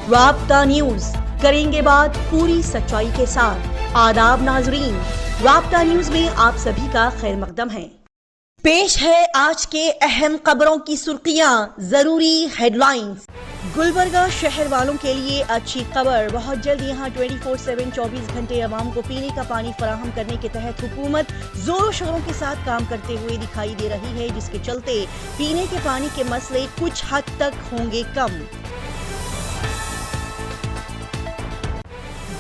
رابطہ نیوز کریں گے بات پوری سچائی کے ساتھ۔ آداب ناظرین، رابطہ نیوز میں آپ سبھی کا خیر مقدم ہے۔ پیش ہے آج کے اہم خبروں کی سرخیاں، ضروری ہیڈ لائنز۔ گلبرگہ شہر والوں کے لیے اچھی خبر، بہت جلد یہاں 24/7 24 گھنٹے عوام کو پینے کا پانی فراہم کرنے کے تحت حکومت زور و شوروں کے ساتھ کام کرتے ہوئے دکھائی دے رہی ہے، جس کے چلتے پینے کے پانی کے مسئلے کچھ حد تک ہوں گے کم۔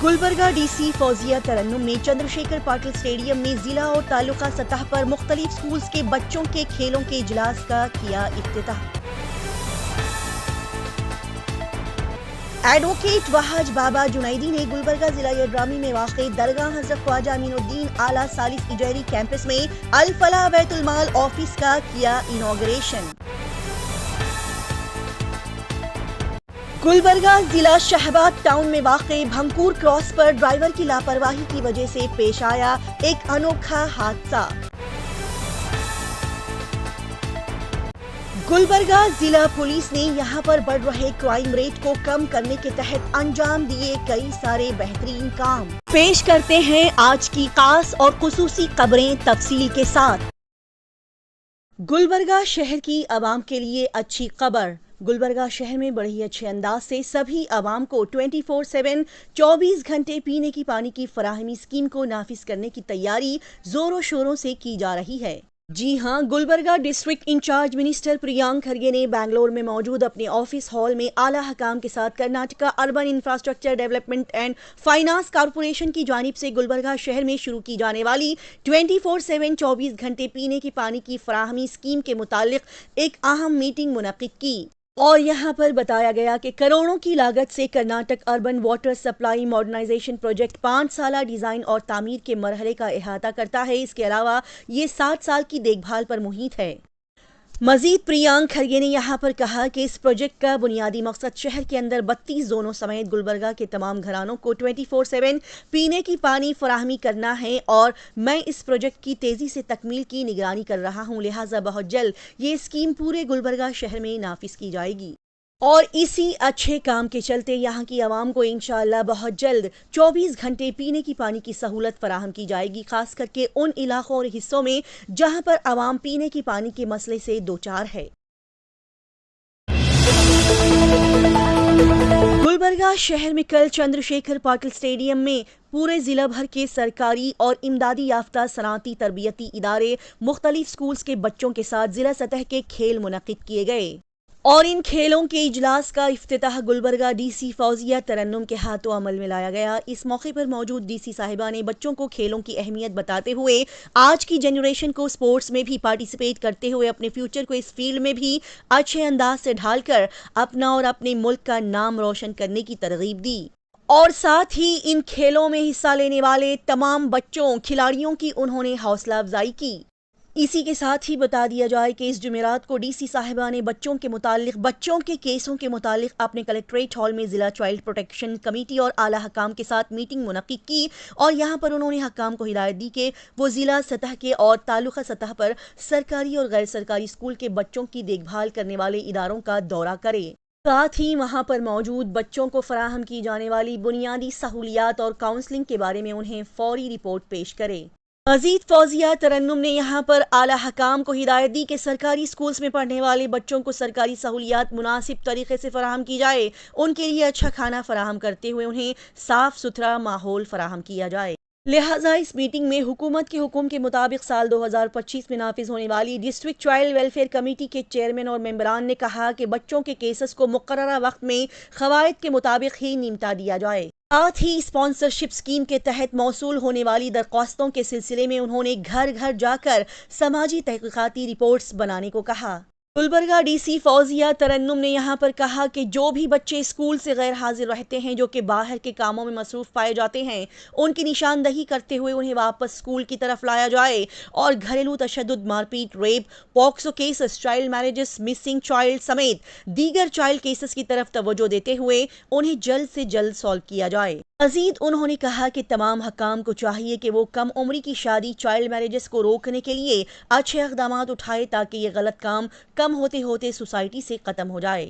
گلبرگہ ڈی سی فوزیہ ترنم نے چندر شیکھر پاٹل اسٹیڈیم میں ضلع اور تعلقہ سطح پر مختلف اسکولز کے بچوں کے کھیلوں کے اجلاس کا کیا افتتاح۔ ایڈوکیٹ وحاج بابا جنیدی نے گلبرگہ ضلع یڈرامی میں واقع درگاہ حضرت خواجہ امین الدین اعلیٰ ثالث اجہری کیمپس میں الفلاح بیت المال آفس کا کیا انوگریشن۔ گلبرگہ ضلع شہباد ٹاؤن میں واقع بھنکور کراس پر ڈرائیور کی لاپرواہی کی وجہ سے پیش آیا ایک انوکھا حادثہ۔ گلبرگہ ضلع پولیس نے یہاں پر بڑھ رہے کرائم ریٹ کو کم کرنے کے تحت انجام دیے کئی سارے بہترین کام۔ پیش کرتے ہیں آج کی خاص اور خصوصی خبریں تفصیل کے ساتھ۔ گلبرگہ شہر کی عوام کے لیے اچھی خبر، گلبرگہ شہر میں بڑے ہی اچھے انداز سے سبھی عوام کو 24/7 24 گھنٹے پینے کی پانی کی فراہمی اسکیم کو نافذ کرنے کی تیاری زور و شوروں سے کی جا رہی ہے۔ جی ہاں، گلبرگہ ڈسٹرکٹ انچارج منسٹر پریانک کھرگے نے بنگلور میں موجود اپنے آفس ہال میں اعلیٰ حکام کے ساتھ Karnataka urban infrastructure development and finance corporation کی جانب سے گلبرگہ شہر میں شروع کی جانے والی 24/7 24 گھنٹے پینے کی پانی کی فراہمی اسکیم کے متعلق ایک اہم میٹنگ منعقد کی، اور یہاں پر بتایا گیا کہ کروڑوں کی لاگت سے Karnataka urban water supply modernisation project 5 سالہ ڈیزائن اور تعمیر کے مرحلے کا احاطہ کرتا ہے۔ اس کے علاوہ یہ 7 سال کی دیکھ بھال پر محیط ہے۔ مزید پریانک کھرگے نے یہاں پر کہا کہ اس پروجیکٹ کا بنیادی مقصد شہر کے اندر 32 زونوں سمیت گلبرگہ کے تمام گھرانوں کو 24/7 پینے کی پانی فراہمی کرنا ہے، اور میں اس پروجیکٹ کی تیزی سے تکمیل کی نگرانی کر رہا ہوں، لہٰذا بہت جلد یہ اسکیم پورے گلبرگہ شہر میں نافذ کی جائے گی، اور اسی اچھے کام کے چلتے یہاں کی عوام کو انشاءاللہ بہت جلد 24 گھنٹے پینے کی پانی کی سہولت فراہم کی جائے گی، خاص کر کے ان علاقوں اور حصوں میں جہاں پر عوام پینے کی پانی کے مسئلے سے دوچار ہے۔ گلبرگہ شہر میں کل چندر شیکھر پاٹل اسٹیڈیم میں پورے ضلع بھر کے سرکاری اور امدادی یافتہ صنعتی تربیتی ادارے، مختلف اسکولز کے بچوں کے ساتھ ضلع سطح کے کھیل منعقد کیے گئے، اور ان کھیلوں کے اجلاس کا افتتاح گلبرگہ ڈی سی فوزیہ ترنم کے ہاتھوں عمل میں لایا گیا۔ اس موقع پر موجود ڈی سی صاحبہ نے بچوں کو کھیلوں کی اہمیت بتاتے ہوئے آج کی جنریشن کو اسپورٹس میں بھی پارٹیسپیٹ کرتے ہوئے اپنے فیوچر کو اس فیلڈ میں بھی اچھے انداز سے ڈھال کر اپنا اور اپنے ملک کا نام روشن کرنے کی ترغیب دی، اور ساتھ ہی ان کھیلوں میں حصہ لینے والے تمام بچوں کھلاڑیوں کی انہوں نے حوصلہ افزائی کی۔ اسی کے ساتھ ہی بتا دیا جائے کہ اس جمعرات کو ڈی سی صاحبہ نے بچوں کے کیسوں کے متعلق اپنے کلکٹریٹ ہال میں ضلع چائلڈ پروٹیکشن کمیٹی اور اعلیٰ حکام کے ساتھ میٹنگ منعقد کی، اور یہاں پر انہوں نے حکام کو ہدایت دی کہ وہ ضلع سطح کے اور تعلقہ سطح پر سرکاری اور غیر سرکاری اسکول کے بچوں کی دیکھ بھال کرنے والے اداروں کا دورہ کرے، ساتھ ہی وہاں پر موجود بچوں کو فراہم کی جانے والی بنیادی سہولیات اور کاؤنسلنگ کے بارے میں انہیں فوری رپورٹ پیش کرے۔ مزید فوزیہ ترنم نے یہاں پر اعلیٰ حکام کو ہدایت دی کہ سرکاری اسکولز میں پڑھنے والے بچوں کو سرکاری سہولیات مناسب طریقے سے فراہم کی جائے، ان کے لیے اچھا کھانا فراہم کرتے ہوئے انہیں صاف ستھرا ماحول فراہم کیا جائے، لہٰذا اس میٹنگ میں حکومت کے حکم کے مطابق سال 2025 میں نافذ ہونے والی ڈسٹرکٹ چائلڈ ویلفیئر کمیٹی کے چیئرمین اور ممبران نے کہا کہ بچوں کے کیسز کو مقررہ وقت میں قواعد کے مطابق ہی نمٹا دیا جائے، ساتھ ہی اسپانسرشپ اسکیم کے تحت موصول ہونے والی درخواستوں کے سلسلے میں انہوں نے گھر گھر جا کر سماجی تحقیقاتی رپورٹس بنانے کو کہا۔ گلبرگہ ڈی سی فوزیہ ترنم نے یہاں پر کہا کہ جو بھی بچے اسکول سے غیر حاضر رہتے ہیں، جو کہ باہر کے کاموں میں مصروف پائے جاتے ہیں، ان کی نشاندہی کرتے ہوئے انہیں واپس اسکول کی طرف لایا جائے، اور گھریلو تشدد، مار پیٹ، rape, POCSO cases, child marriages, missing child سمیت دیگر چائلڈ کیسز کی طرف توجہ دیتے ہوئے انہیں جلد سے جلد سالو کیا جائے۔ مزید انہوں نے کہا کہ تمام حکام کو چاہیے کہ وہ کم عمری کی شادی، چائلڈ میرجز کو روکنے کے لیے اچھے اقدامات اٹھائے تاکہ یہ غلط کام کم ہوتے ہوتے سوسائٹی سے ختم ہو جائے۔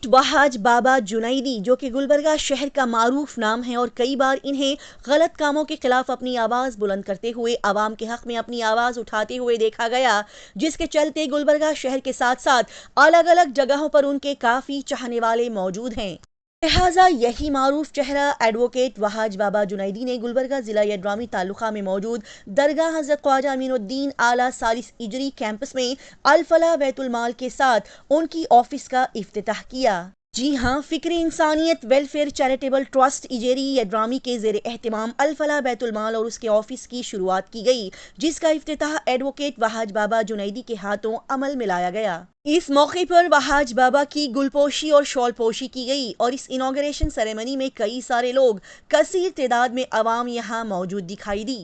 वहाज बाबा जुनैदी, जो कि गुलबर्गा शहर का मारूफ नाम है और कई बार इन्हें गलत कामों के खिलाफ अपनी आवाज़ बुलंद करते हुए आवाम के हक में अपनी आवाज़ उठाते हुए देखा गया, जिसके चलते गुलबर्गा शहर के साथ साथ अलग अलग जगहों पर उनके काफ़ी चाहने वाले मौजूद हैं। लिहाजा यही मारूफ चेहरा एडवोकेट वहाज बाबा जुनैदी ने गुलबर्गा जिला यड्रामी तालुका में मौजूद दरगाह हजरत ख्वाजा अमीनुद्दीन आला सालिस इजरी कैंपस में अल फलाह बैतुल माल के साथ उनकी ऑफिस का इफ्तिताह किया। जी हाँ, फिक्र इंसानियत वेलफेयर चैरिटेबल ट्रस्ट इजेरी यड्रामी के ज़ेर एहतमाम अल फलाह बैतुल माल और उसके ऑफिस की शुरुआत की गई, जिसका इफ्तिताह एडवोकेट वहाज बाबा जुनैदी के हाथों अमल में लाया गया। इस मौके पर वहाज बाबा की गुलपोशी और शॉल पोशी की गई और इस इनॉग्रेशन सेरेमनी में कई सारे लोग कसीर तादाद में अवाम यहाँ मौजूद दिखाई दी।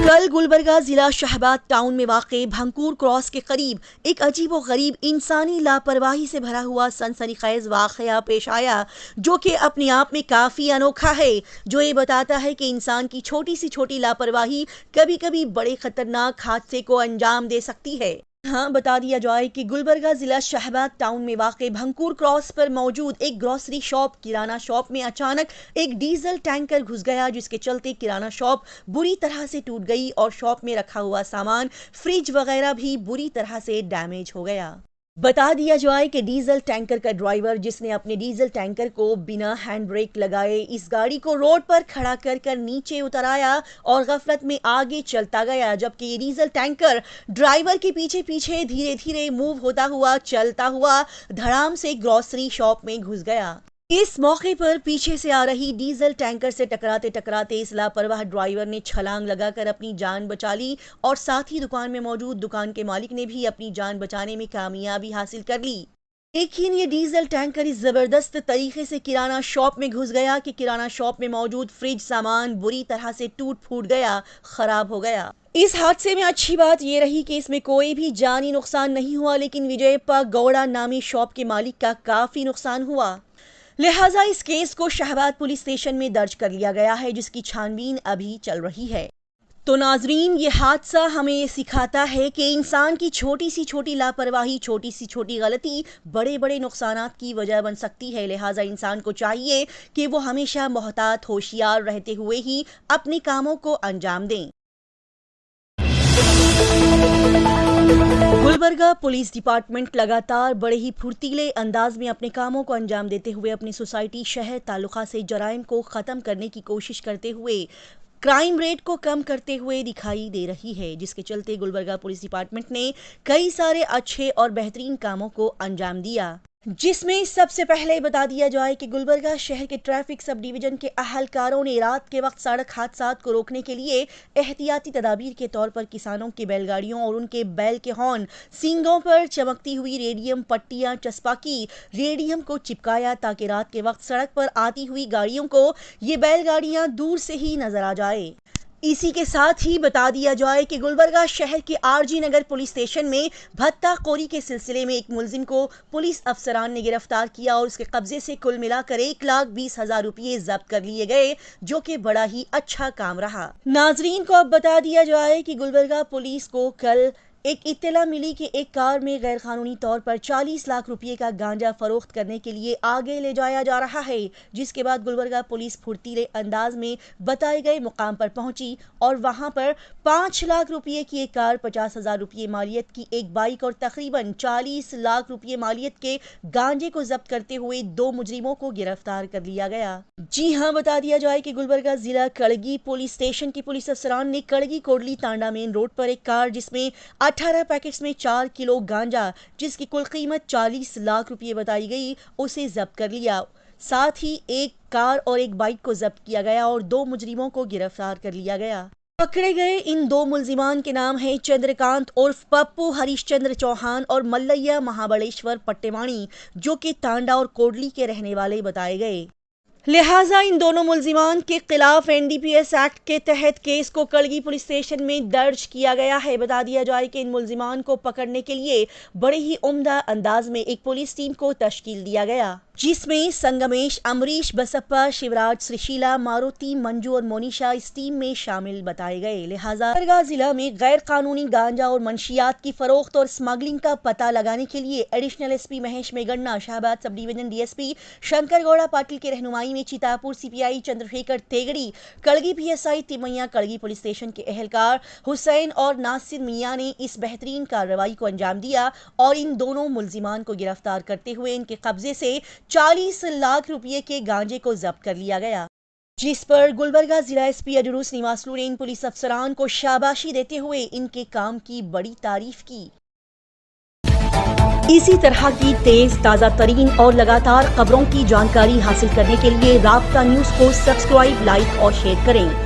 कल गुलबर्गा जिला शहबाद टाउन में वाक़े भंकूर क्रॉस के करीब एक अजीब व गरीब इंसानी लापरवाही से भरा हुआ सनसनीखेज वाक़या पेश आया, जो कि अपने आप में काफ़ी अनोखा है, जो ये बताता है कि इंसान की छोटी सी छोटी लापरवाही कभी कभी बड़े खतरनाक हादसे को अंजाम दे सकती है। हाँ, बता दिया जाए कि गुलबर्गा जिला शहबाद टाउन में वाक़े भंकूर क्रॉस पर मौजूद एक ग्रोसरी शॉप किराना शॉप में अचानक एक डीजल टैंकर घुस गया, जिसके चलते किराना शॉप बुरी तरह से टूट गई और शॉप में रखा हुआ सामान फ्रिज वगैरह भी बुरी तरह से डैमेज हो गया। बता दिया जाए कि डीजल टैंकर का ड्राइवर, जिसने अपने डीजल टैंकर को बिना हैंड ब्रेक लगाए इस गाड़ी को रोड पर खड़ा कर नीचे उतर आया और गफलत में आगे चलता गया, जबकि ये डीजल टैंकर ड्राइवर के पीछे पीछे धीरे धीरे मूव होता हुआ चलता हुआ धड़ाम से ग्रोसरी शॉप में घुस गया। इस मौके पर पीछे से आ रही डीजल टैंकर से टकराते टकराते इस लापरवाह ड्राइवर ने छलांग लगाकर अपनी जान बचा ली और साथ ही दुकान में मौजूद दुकान के मालिक ने भी अपनी जान बचाने में कामयाबी हासिल कर ली। लेकिन ये डीजल टैंकर इस जबरदस्त तरीके से किराना शॉप में घुस गया कि किराना शॉप में मौजूद फ्रिज सामान बुरी तरह से टूट फूट गया, खराब हो गया। इस हादसे में अच्छी बात यह रही कि इसमें कोई भी जानी नुकसान नहीं हुआ, लेकिन विजयप्पा गौड़ा नामी शॉप के मालिक का काफी नुकसान हुआ। लिहाजा इस केस को शहबाद पुलिस स्टेशन में दर्ज कर लिया गया है, जिसकी छानबीन अभी चल रही है। तो नाजरीन, ये हादसा हमें ये सिखाता है कि इंसान की छोटी सी छोटी लापरवाही, छोटी सी छोटी गलती बड़े बड़े नुकसानात की वजह बन सकती है। लिहाजा इंसान को चाहिए कि वो हमेशा मोहतात होशियार रहते हुए ही अपने कामों को अंजाम दें। गुलबर्गा पुलिस डिपार्टमेंट लगातार बड़े ही फुर्तीले अंदाज में अपने कामों को अंजाम देते हुए अपनी सोसाइटी, शहर, तालुका से जराइम को ख़त्म करने की कोशिश करते हुए क्राइम रेट को कम करते हुए दिखाई दे रही है, जिसके चलते गुलबर्गा पुलिस डिपार्टमेंट ने कई सारे अच्छे और बेहतरीन कामों को अंजाम दिया, जिसमें सबसे पहले बता दिया जाए कि गुलबर्गा शहर के ट्रैफिक सब डिवीजन के अहलकारों ने रात के वक्त सड़क हादसात को रोकने के लिए एहतियाती तदाबीर के तौर पर किसानों की बैलगाड़ियों और उनके बैल के हॉर्न, सींगों पर चमकती हुई रेडियम पट्टियां चस्पा की रेडियम को चिपकाया, ताकि रात के वक्त सड़क पर आती हुई गाड़ियों को ये बैलगाड़ियां दूर से ही नजर आ जाए। इसी के साथ ही बता दिया जाए कि गुलबर्गा शहर के आरजी नगर पुलिस स्टेशन में भत्ताखोरी के सिलसिले में एक मुलजिम को पुलिस अफसरान ने गिरफ्तार किया और उसके कब्जे से कुल मिलाकर 1,20,000 रुपये जब्त कर लिए गए, जो कि बड़ा ही अच्छा काम रहा। नाजरीन को अब बता दिया जाए कि गुलबर्गा पुलिस को कल एक इत्तला मिली कि एक कार में गैर कानूनी तौर पर 40 लाख रुपए का गांजा फरोख्त करने के लिए आगे ले जाया जा रहा है, जिसके बाद गुलबर्गा पुलिस फुर्तीले अंदाज में बताए गए मुकाम पर पहुंची और वहां पर 5 लाख रुपए की एक कार, 50,000 रुपये मालियत की एक बाइक और तकरीबन 40 लाख रुपए मालियत के गांजे को जब्त करते हुए 2 मुजरिमों को गिरफ्तार कर लिया गया। जी हाँ, बता दिया जाए कि गुलबर्गा जिला कड़गी पुलिस स्टेशन की पुलिस अफसरान ने कड़गी कोडली तांडा मेन रोड पर एक कार जिसमें 18 पैकेट्स में 4 किलो गांजा, जिसकी कुल कीमत 40 लाख रुपए बताई गई, उसे जब्त कर लिया। साथ ही एक कार और एक बाइक को जब्त किया गया और 2 मुजरिमों को गिरफ्तार कर लिया गया। पकड़े गए इन 2 मुलजिमान के नाम हैं चंद्रकांत उर्फ पप्पू हरीशचंद्र चौहान और मल्लैया महाबलेश्वर पट्टेवाणी, जो कि तांडा और कोडली के रहने वाले बताए गए। लिहाजा इन दोनों मुलजिमान के खिलाफ एनडीपीएस एक्ट के तहत केस को कड़गी पुलिस स्टेशन में दर्ज किया गया है। बता दिया जाए कि इन मुलजिमान को पकड़ने के लिए बड़े ही उम्दा अंदाज में एक पुलिस टीम को तश्कील दिया गया। जिसमें संगमेश, अमरीश, बसप्पा, शिवराज, श्रीशीला, मारुति, मंजू और मोनिशा इस टीम में शामिल बताए गए। लिहाजा गुलबर्गा जिला में गैर कानूनी गांजा और मंशियात की फरोख्त और स्मगलिंग का पता लगाने के लिए additional SP Mahesh Meganna, Shahabad sub division DSP Shankar Gowda Patil की रहनुमाई में Chitapur CPI Chandrashekhar Tegadi, Kadagi PSI Timmaiah, Kadagi police station के एहलकार हुसैन और नासिर मियां ने इस बेहतरीन कार्रवाई को अंजाम दिया और इन दोनों मुलजिमान को गिरफ्तार करते हुए इनके कब्जे से 40 लाख रुपए के गांजे को जब्त कर लिया गया, जिस पर गुलबर्गा जिला एसपी अजरुस निवासलू ने इन पुलिस अफसरान को शाबाशी देते हुए इनके काम की बड़ी तारीफ की। इसी तरह की तेज, ताज़ा तरीन और लगातार खबरों की जानकारी हासिल करने के लिए राब्ता न्यूज़ को सब्सक्राइब, लाइक और शेयर करें।